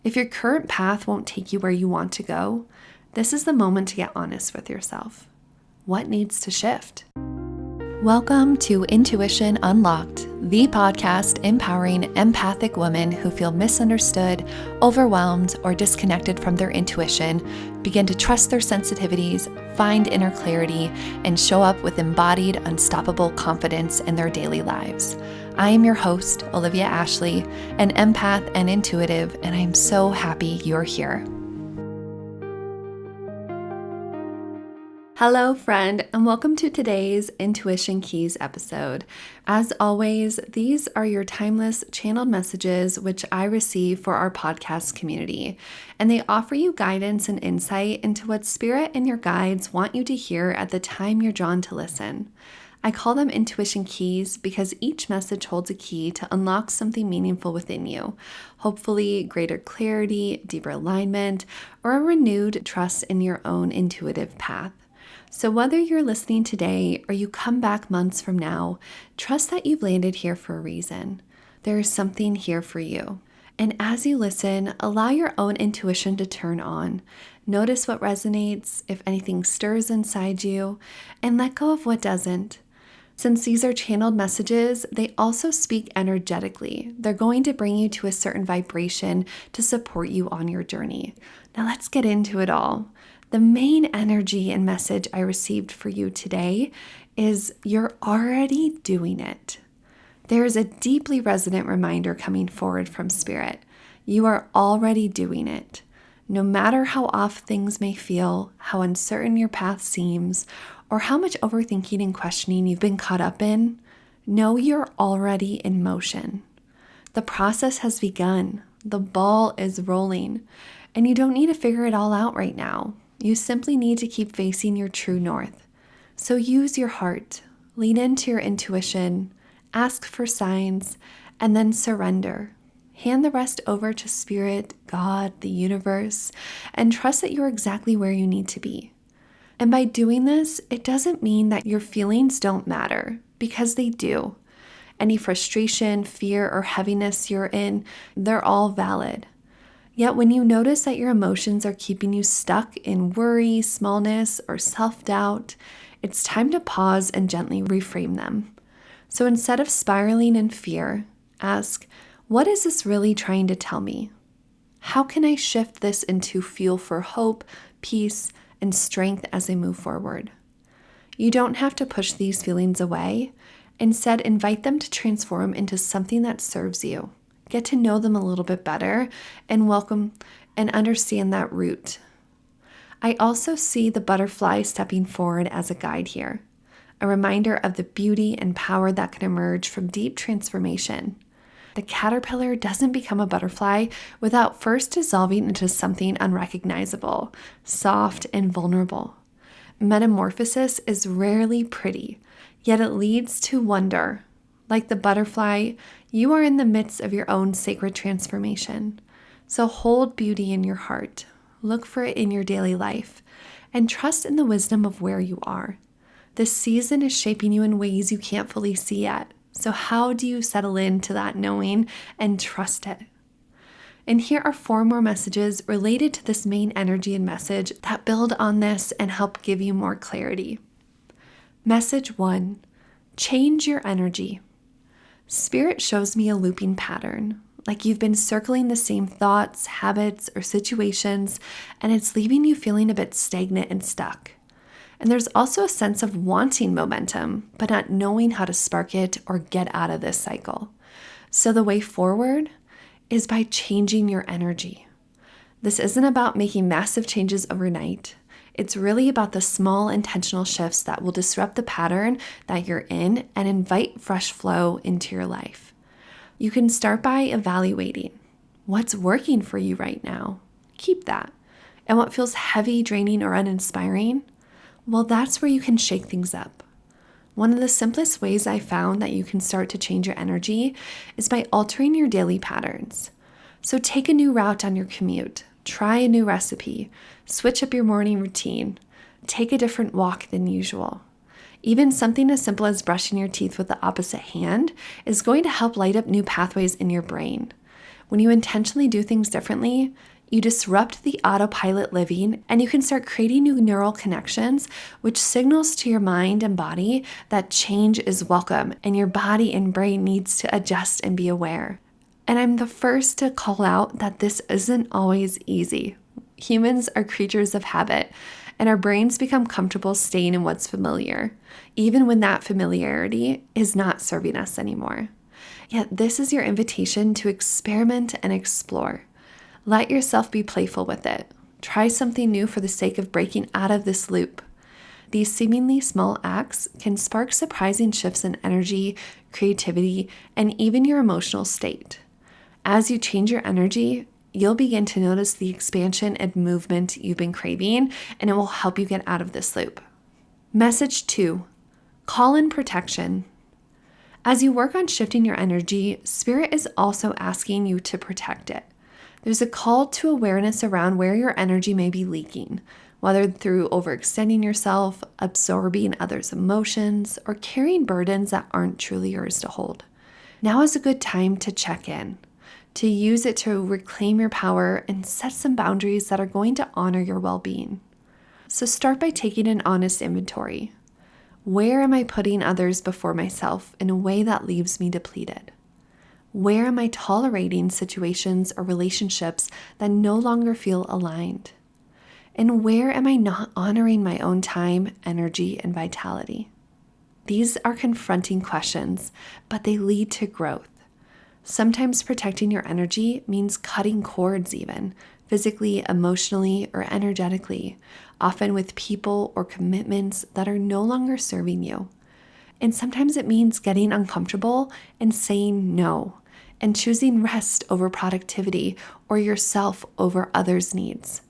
If your current path won't take you where you want to go, this is the moment to get honest with yourself. What needs to shift? Welcome to Intuition Unlocked, the podcast empowering empathic women who feel misunderstood, overwhelmed, or disconnected from their intuition, begin to trust their sensitivities, find inner clarity, and show up with embodied, unstoppable confidence in their daily lives. I am your host, Olivia Ashley, an empath and intuitive, and I am so happy you're here. Hello, friend, and welcome to today's Intuition Keys episode. As always, these are your timeless channeled messages which I receive for our podcast community, and they offer you guidance and insight into what spirit and your guides want you to hear at the time you're drawn to listen. I call them intuition keys because each message holds a key to unlock something meaningful within you, hopefully greater clarity, deeper alignment, or a renewed trust in your own intuitive path. So whether you're listening today or you come back months from now, trust that you've landed here for a reason. There is something here for you. And as you listen, allow your own intuition to turn on. Notice what resonates, if anything stirs inside you, and let go of what doesn't. Since these are channeled messages, they also speak energetically. They're going to bring you to a certain vibration to support you on your journey. Now let's get into it all. The main energy and message I received for you today is you're already doing it. There is a deeply resonant reminder coming forward from Spirit. You are already doing it. No matter how off things may feel, how uncertain your path seems, or how much overthinking and questioning you've been caught up in, know you're already in motion. The process has begun. The ball is rolling, and you don't need to figure it all out right now. You simply need to keep facing your true north. So use your heart, lean into your intuition, ask for signs, and then surrender. Hand the rest over to Spirit, God, the universe, and trust that you're exactly where you need to be. And by doing this, it doesn't mean that your feelings don't matter, because they do. Any frustration, fear, or heaviness you're in, they're all valid. Yet when you notice that your emotions are keeping you stuck in worry, smallness, or self-doubt, it's time to pause and gently reframe them. So instead of spiraling in fear, ask, what is this really trying to tell me? How can I shift this into fuel for hope, peace, and strength as I move forward? You don't have to push these feelings away. Instead, invite them to transform into something that serves you. Get to know them a little bit better and welcome and understand that root. I also see the butterfly stepping forward as a guide here, a reminder of the beauty and power that can emerge from deep transformation. The caterpillar doesn't become a butterfly without first dissolving into something unrecognizable, soft, and vulnerable. Metamorphosis is rarely pretty, yet it leads to wonder. Like the butterfly, you are in the midst of your own sacred transformation. So hold beauty in your heart, look for it in your daily life, and trust in the wisdom of where you are. This season is shaping you in ways you can't fully see yet. So how do you settle into that knowing and trust it? And here are 4 more messages related to this main energy and message that build on this and help give you more clarity. Message 1, change your energy. Spirit shows me a looping pattern, like you've been circling the same thoughts, habits, or situations, and it's leaving you feeling a bit stagnant and stuck. And there's also a sense of wanting momentum, but not knowing how to spark it or get out of this cycle. So the way forward is by changing your energy. This isn't about making massive changes overnight. It's really about the small intentional shifts that will disrupt the pattern that you're in and invite fresh flow into your life. You can start by evaluating what's working for you right now. Keep that. And what feels heavy, draining, or uninspiring, well, that's where you can shake things up. One of the simplest ways I found that you can start to change your energy is by altering your daily patterns. So take a new route on your commute, try a new recipe, switch up your morning routine, take a different walk than usual. Even something as simple as brushing your teeth with the opposite hand is going to help light up new pathways in your brain. When you intentionally do things differently, you disrupt the autopilot living and you can start creating new neural connections, which signals to your mind and body that change is welcome and your body and brain needs to adjust and be aware. And I'm the first to call out that this isn't always easy. Humans are creatures of habit, and our brains become comfortable staying in what's familiar, even when that familiarity is not serving us anymore. Yet this is your invitation to experiment and explore. Let yourself be playful with it. Try something new for the sake of breaking out of this loop. These seemingly small acts can spark surprising shifts in energy, creativity, and even your emotional state. As you change your energy, you'll begin to notice the expansion and movement you've been craving, and it will help you get out of this loop. Message 2, call in protection. As you work on shifting your energy, Spirit is also asking you to protect it. There's a call to awareness around where your energy may be leaking, whether through overextending yourself, absorbing others' emotions, or carrying burdens that aren't truly yours to hold. Now is a good time to check in, to use it to reclaim your power and set some boundaries that are going to honor your well-being. So start by taking an honest inventory. Where am I putting others before myself in a way that leaves me depleted? Where am I tolerating situations or relationships that no longer feel aligned? And where am I not honoring my own time, energy, and vitality? These are confronting questions, but they lead to growth. Sometimes protecting your energy means cutting cords even, physically, emotionally, or energetically, often with people or commitments that are no longer serving you. And sometimes it means getting uncomfortable and saying no, and choosing rest over productivity or yourself over others' needs.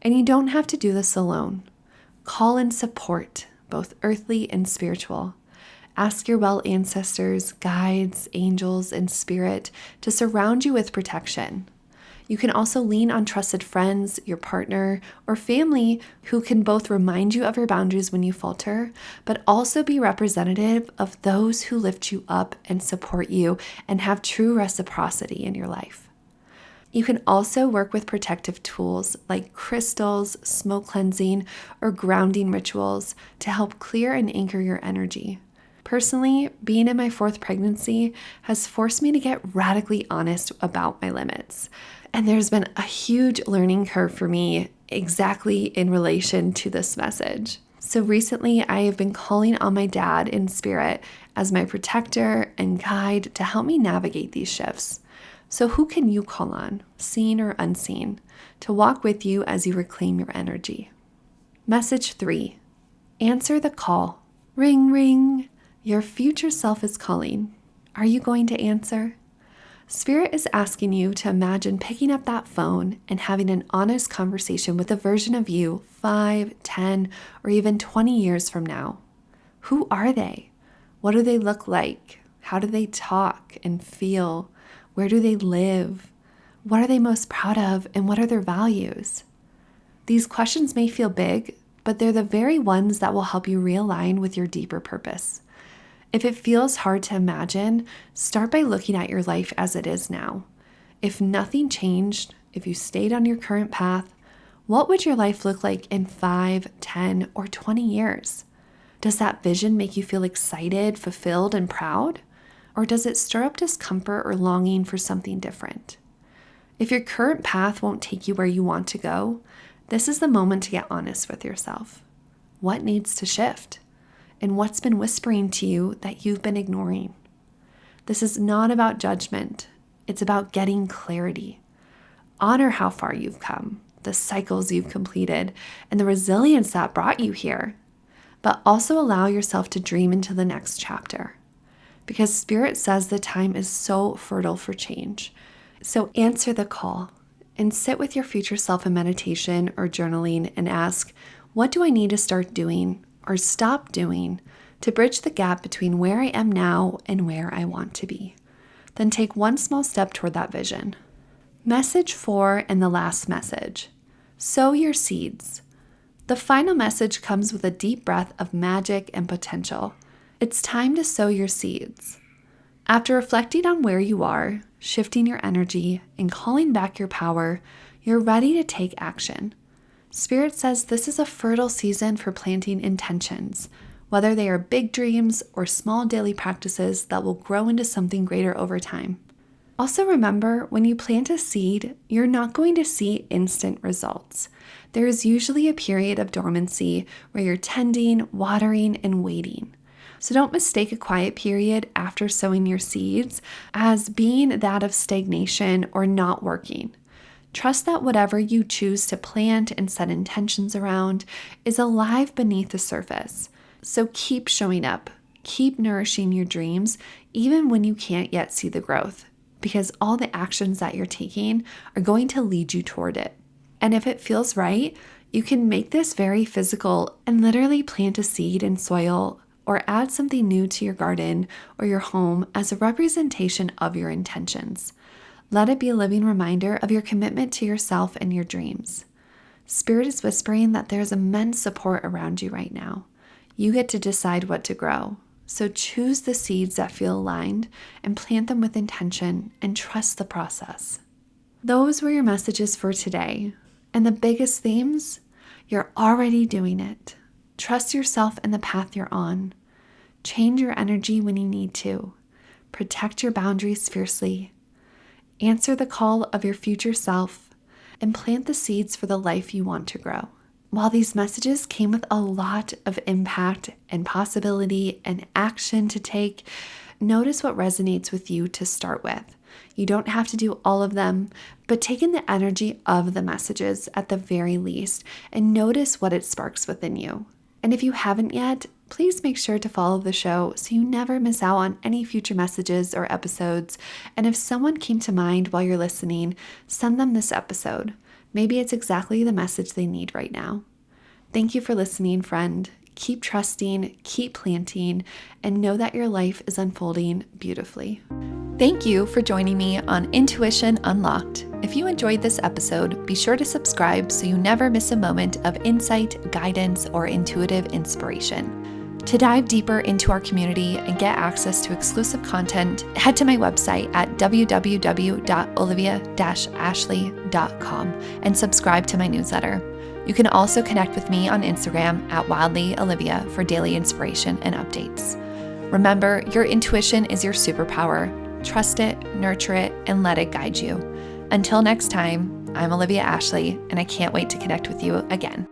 And you don't have to do this alone. Call in support, both earthly and spiritual. Ask your well ancestors, guides, angels, and spirit to surround you with protection. You can also lean on trusted friends, your partner, or family who can both remind you of your boundaries when you falter, but also be representative of those who lift you up and support you and have true reciprocity in your life. You can also work with protective tools like crystals, smoke cleansing, or grounding rituals to help clear and anchor your energy. Personally, being in my 4th pregnancy has forced me to get radically honest about my limits. And there's been a huge learning curve for me exactly in relation to this message. So recently, I have been calling on my dad in spirit as my protector and guide to help me navigate these shifts. So who can you call on, seen or unseen, to walk with you as you reclaim your energy? Message 3, answer the call. Ring, ring. Your future self is calling. Are you going to answer? Spirit is asking you to imagine picking up that phone and having an honest conversation with a version of you 5, 10, or even 20 years from now. Who are they? What do they look like? How do they talk and feel? Where do they live? What are they most proud of, and what are their values? These questions may feel big, but they're the very ones that will help you realign with your deeper purpose. If it feels hard to imagine, start by looking at your life as it is now. If nothing changed, if you stayed on your current path, what would your life look like in 5, 10, or 20 years? Does that vision make you feel excited, fulfilled, and proud? Or does it stir up discomfort or longing for something different? If your current path won't take you where you want to go, this is the moment to get honest with yourself. What needs to shift? And what's been whispering to you that you've been ignoring? This is not about judgment. It's about getting clarity. Honor how far you've come, the cycles you've completed, and the resilience that brought you here. But also allow yourself to dream into the next chapter. Because Spirit says the time is so fertile for change. So answer the call and sit with your future self in meditation or journaling and ask, what do I need to start doing or stop doing to bridge the gap between where I am now and where I want to be? Then take one small step toward that vision. Message 4 and the last message. Sow your seeds. The final message comes with a deep breath of magic and potential. It's time to sow your seeds. After reflecting on where you are, shifting your energy, and calling back your power, you're ready to take action. Spirit says this is a fertile season for planting intentions, whether they are big dreams or small daily practices that will grow into something greater over time. Also remember, when you plant a seed, you're not going to see instant results. There is usually a period of dormancy where you're tending, watering, and waiting. So don't mistake a quiet period after sowing your seeds as being that of stagnation or not working. Trust that whatever you choose to plant and set intentions around is alive beneath the surface. So keep showing up, keep nourishing your dreams, even when you can't yet see the growth, because all the actions that you're taking are going to lead you toward it. And if it feels right, you can make this very physical and literally plant a seed in soil or add something new to your garden or your home as a representation of your intentions. Let it be a living reminder of your commitment to yourself and your dreams. Spirit is whispering that there's immense support around you right now. You get to decide what to grow. So choose the seeds that feel aligned and plant them with intention and trust the process. Those were your messages for today. And the biggest themes, you're already doing it. Trust yourself and the path you're on. Change your energy when you need to. Protect your boundaries fiercely. Answer the call of your future self and plant the seeds for the life you want to grow. While these messages came with a lot of impact and possibility and action to take, notice what resonates with you to start with. You don't have to do all of them, but take in the energy of the messages at the very least and notice what it sparks within you. And if you haven't yet, please make sure to follow the show so you never miss out on any future messages or episodes. And if someone came to mind while you're listening, send them this episode. Maybe it's exactly the message they need right now. Thank you for listening, friend. Keep trusting, keep planting, and know that your life is unfolding beautifully. Thank you for joining me on Intuition Unlocked. If you enjoyed this episode, be sure to subscribe so you never miss a moment of insight, guidance, or intuitive inspiration. To dive deeper into our community and get access to exclusive content, head to my website at www.olivia-ashley.com and subscribe to my newsletter. You can also connect with me on Instagram at wildlyolivia for daily inspiration and updates. Remember, your intuition is your superpower. Trust it, nurture it, and let it guide you. Until next time, I'm Olivia Ashley, and I can't wait to connect with you again.